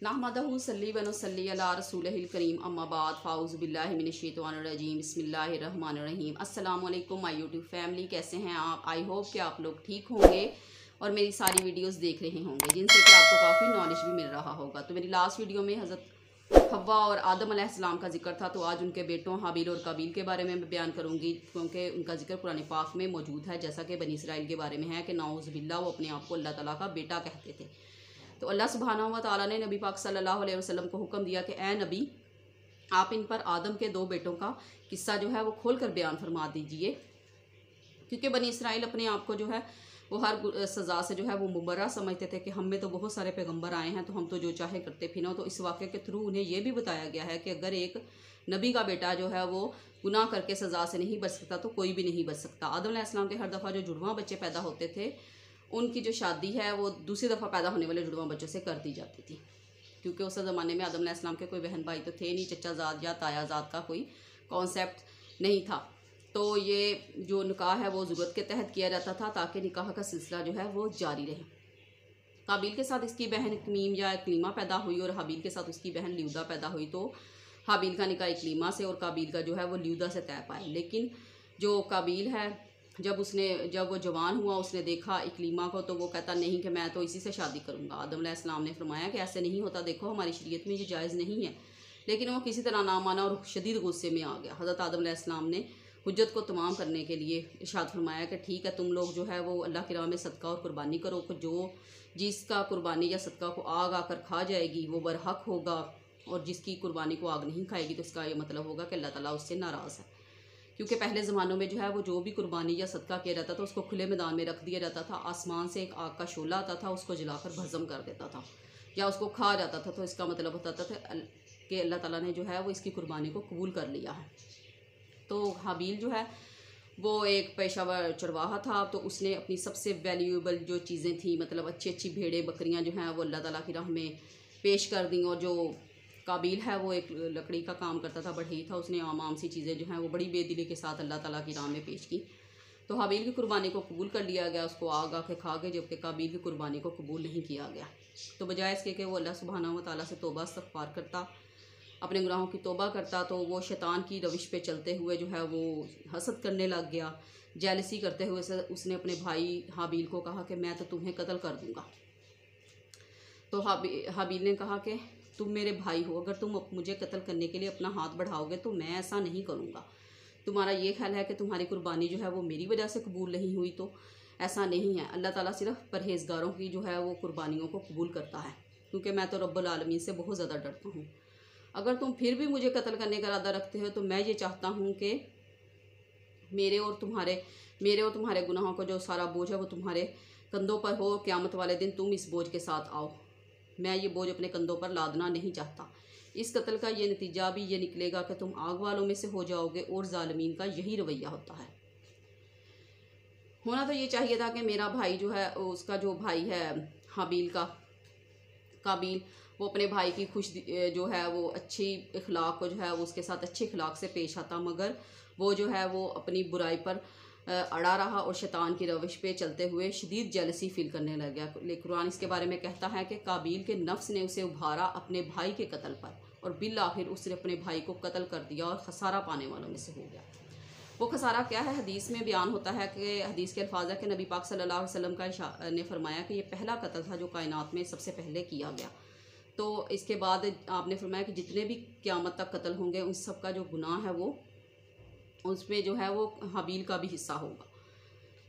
नहमदहु सल्ली व नसल्ली अला रसूलिहिल करीम अम्मा बाद फ़ाउज़ु बिल्लाहि मिनश शैतानिर रजीम बिस्मिल्लाहिर रहमानिर रहीम। अस्सलाम वालेकुम माय यूट्यूब फैमिली, कैसे हैं आप? आई होप कि आप लोग ठीक होंगे और मेरी सारी वीडियोस देख रहे होंगे जिनसे कि आपको काफ़ी नॉलेज भी मिल रहा होगा। तो मेरी लास्ट वीडियो में हज़रत हव्वा और आदम अलैहिस्सलाम का जिक्र था, तो आज उनके बेटों हाबिल और काबिल के बारे में बयान करूँगी, क्योंकि उनका जिक्र कुरान पाक में मौजूद है। जैसा कि बनी इसराइल के बारे में है कि नाउज़ बिल्लाह, वो अपने आप को अल्लाह ताला का बेटा कहते थे। तो अल्लाह सुब्हानहू व तआला ने नबी पाक सल्लल्लाहु अलैहि वसल्लम को हुक्म दिया कि ए नबी, आप इन पर आदम के 2 बेटों का किस्सा जो है वो खोल कर बयान फरमा दीजिए, क्योंकि बनी इसराइल अपने आप को जो है वो हर सज़ा से जो है वो मुबर्रा समझते थे कि हम में तो बहुत सारे पैगंबर आए हैं, तो हम तो जो चाहे करते फिरो। तो इस वाक़े के थ्रू उन्हें ये भी बताया गया है कि अगर एक नबी का बेटा जो है वो गुनाह करके सज़ा से नहीं बच सकता तो कोई भी नहीं बच सकता। आदम अलैहिस्सलाम के हर दफ़ा जो जुड़वां बच्चे पैदा होते थे, उनकी जो शादी है वो दूसरी दफ़ा पैदा होने वाले जुड़वां बच्चों से कर दी जाती थी, क्योंकि उस ज़माने में आदम अलैहिस्सलाम के कोई बहन भाई तो थे नहीं, चचा ज़ाद या ताया ज़ाद का कोई कॉन्सेप्ट नहीं था। तो ये जो निकाह है वो ज़रूरत के तहत किया जाता था, ताकि निकाह का सिलसिला जो है वो जारी रहे। काबिल के साथ इसकी बहन इकलीम या इकलीमा पैदा हुई और हाबिल के साथ उसकी बहन ल्यूदा पैदा हुई। तो हाबिल का निकाह इकलीमा से और काबिल का जो है वो ल्यूदा से तय पाए। लेकिन जो काबिल है, जब वो जवान हुआ, उसने देखा इकलीमा को, तो वो कहता नहीं कि मैं तो इसी से शादी करूँगा। आदम अलैहिस्सलाम ने फरमाया कि ऐसे नहीं होता, देखो हमारी शरीयत में ये जायज़ नहीं है। लेकिन वो किसी तरह ना माना और शदीद गुस्से में आ गया। हज़रत आदम अलैहिस्सलाम ने हुज्जत को तमाम करने के लिए इरशाद फरमाया कि ठीक है, तुम लोग जो है वो अल्लाह की राह में सदका और कुर्बानी करो, जो जिसका कुर्बानी या सदका को आग आकर खा जाएगी वो बरहक होगा, और जिसकी कुर्बानी को आग नहीं खाएगी तो इसका ये मतलब होगा कि अल्लाह ताला उससे नाराज़ है। क्योंकि पहले ज़मानों में जो है वो जो भी कुर्बानी या सदका किया जाता था उसको खुले मैदान में रख दिया जाता था। आसमान से एक आग का शोला आता था, उसको जलाकर भस्म कर देता था या उसको खा जाता था। तो इसका मतलब होता था कि अल्लाह ताला ने जो है वो इसकी कुर्बानी को कबूल कर लिया है। तो हाबिल जो है वो एक पेशावर चरवाहा था, तो उसने अपनी सबसे वैल्यूएबल जो चीज़ें थी, मतलब अच्छी अच्छी भेड़ें बकरियां जो हैं वो अल्लाह ताला की राह में पेश कर दी। और जो काबिल है वो एक लकड़ी का काम करता था, बढ़ई था, उसने आम सी चीज़ें जो हैं वो बड़ी बेदिली के साथ अल्लाह ताला की राह में पेश की। तो हाबिल की कुर्बानी को कबूल कर लिया गया, उसको आग आके खा गए, जबकि काबिल की कुर्बानी को कबूल नहीं किया गया। तो बजाय इसके कि वो अल्लाह सुब्हानहू व तआला से तौबा इस्तग़फ़ार करता, अपने गुनाहों की तौबा करता, तो वो शैतान की रविश पे चलते हुए जो है वो हसद करने लग गया। जेलसी करते हुए उसने अपने भाई हाबिल को कहा कि मैं तो तुम्हें कत्ल कर दूंगा। तो हाबिल ने कहा कि तुम मेरे भाई हो, अगर तुम मुझे कत्ल करने के लिए अपना हाथ बढ़ाओगे तो मैं ऐसा नहीं करूँगा। तुम्हारा ये ख्याल है कि तुम्हारी कुर्बानी जो है वो मेरी वजह से कबूल नहीं हुई, तो ऐसा नहीं है। अल्लाह ताला सिर्फ परहेज़गारों की जो है वो कुर्बानियों को कबूल करता है, क्योंकि मैं तो रब्बुल आलमीन से बहुत ज़्यादा डरता हूँ। अगर तुम फिर भी मुझे कत्ल करने का इरादा रखते हो तो मैं ये चाहता हूँ कि मेरे और तुम्हारे गुनाहों का जो सारा बोझ है वो तुम्हारे कंधों पर हो। क़यामत वाले दिन तुम इस बोझ के साथ आओ। मैं ये बोझ अपने कंधों पर लादना नहीं चाहता। इस कत्ल का ये नतीजा भी ये निकलेगा कि तुम आग वालों में से हो जाओगे, और ज़ालिमीन का यही रवैया होता है। होना तो ये चाहिए था कि मेरा भाई जो है, उसका जो भाई है हाबिल का, काबिल, वो अपने भाई की खुश जो है वो अच्छी इखलाक को जो है वो उसके साथ अच्छे इखलाक से पेश आता, मगर वो जो है वो अपनी बुराई पर अड़ा रहा और शैतान की रविश पे चलते हुए शदीद जेलसी फील करने लग गया। लेकिन कुरान इसके बारे में कहता है कि काबिल के नफ्स ने उसे उभारा अपने भाई के कत्ल पर, और बिल आखिर उसने अपने भाई को कत्ल कर दिया और खसारा पाने वालों में से हो गया। वो खसारा क्या है? हदीस में बयान होता है कि हदीस के अल्फाज है कि नबी पाक सल्लल्लाहु अलैहि वसल्लम का ने फरमाया कि ये पहला कत्ल था जो कायनात में सबसे पहले किया गया। तो इसके बाद आपने फरमाया कि जितने भी क़यामत तक कत्ल होंगे उन सब का जो गुनाह है वो उसमें जो है वो हाबिल का भी हिस्सा होगा,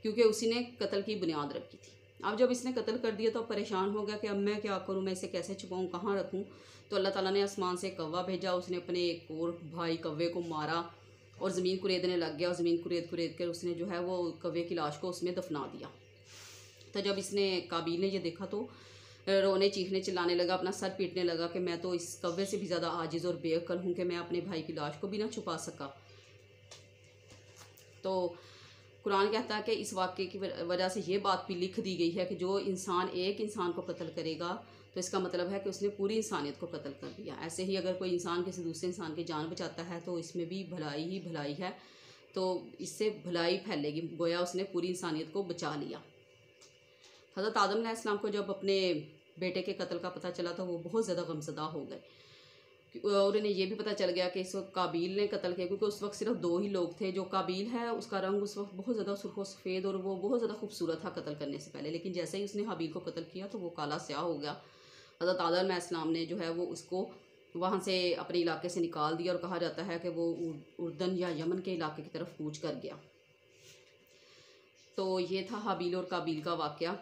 क्योंकि उसी ने कत्ल की बुनियाद रखी थी। अब जब इसने कत्ल कर दिया तो परेशान हो गया कि अब मैं क्या करूं, मैं इसे कैसे छुपाऊं, कहाँ रखूं। तो अल्लाह ताला ने आसमान से कौवा भेजा, उसने अपने एक और भाई कौवे को मारा और ज़मीन कुरेदने लग गया, और ज़मीन कुरेद कर उसने जो है वो कौवे की लाश को उसमें दफना दिया। तो जब इसने काबिल ने ये देखा तो रोने चीखने चिल्लाने लगा, अपना सर पीटने लगा कि मैं तो इस कौवे से भी ज़्यादा आजिज़ और बेअक्ल हूँ कि मैं अपने भाई की लाश को भी ना छुपा सका। तो कुरान कहता है कि इस वाक़े की वजह से ये बात भी लिख दी गई है कि जो इंसान एक इंसान को कत्ल करेगा तो इसका मतलब है कि उसने पूरी इंसानियत को कत्ल कर दिया। ऐसे ही अगर कोई इंसान किसी दूसरे इंसान की जान बचाता है तो इसमें भी भलाई ही भलाई है, तो इससे भलाई फैलेगी, गोया उसने पूरी इंसानियत को बचा लिया। हज़रत आदम अलैहिस्सलाम को जब अपने बेटे के कत्ल का पता चला तो वो बहुत ज़्यादा गमज़दा हो गए। और उन्हें ये भी पता चल गया कि इस वक्त काबिल ने कत्ल किया, क्योंकि उस वक्त सिर्फ 2 ही लोग थे। जो काबिल है उसका रंग उस वक्त बहुत ज़्यादा सुर्ख सफ़ेद और वो बहुत ज़्यादा खूबसूरत था कत्ल करने से पहले, लेकिन जैसे ही उसने हाबिल को कत्ल किया तो वो काला स्याह हो गया। हज़रत आदम अलैहिस्सलाम ने जो है वो उसको वहाँ से अपने इलाके से निकाल दिया और कहा जाता है कि वो उर्दन या यमन के इलाके की तरफ कूच कर गया। तो ये था हाबिल और काबिल का वाक़या।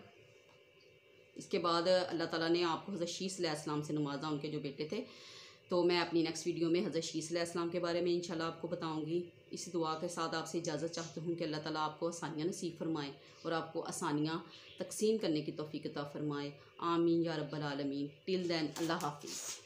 इसके बाद अल्लाह ताला ने आपको हज़रत शीस अलैहिस्सलाम से नवाजा, उनके जो बेटे थे। तो मैं अपनी नेक्स्ट वीडियो में हज़रत शीस अलैहिस्सलाम के बारे में इंशाल्लाह आपको बताऊंगी। इस दुआ के साथ आपसे इजाज़त चाहती हूँ कि अल्लाह ताला आपको आसानियाँ नसीब फरमाए और आपको आसानियाँ तकसीम करने की तौफीक अता फरमाए। आमीन या रब्बल आलमीन। टिल देन अल्लाह हाफिज़।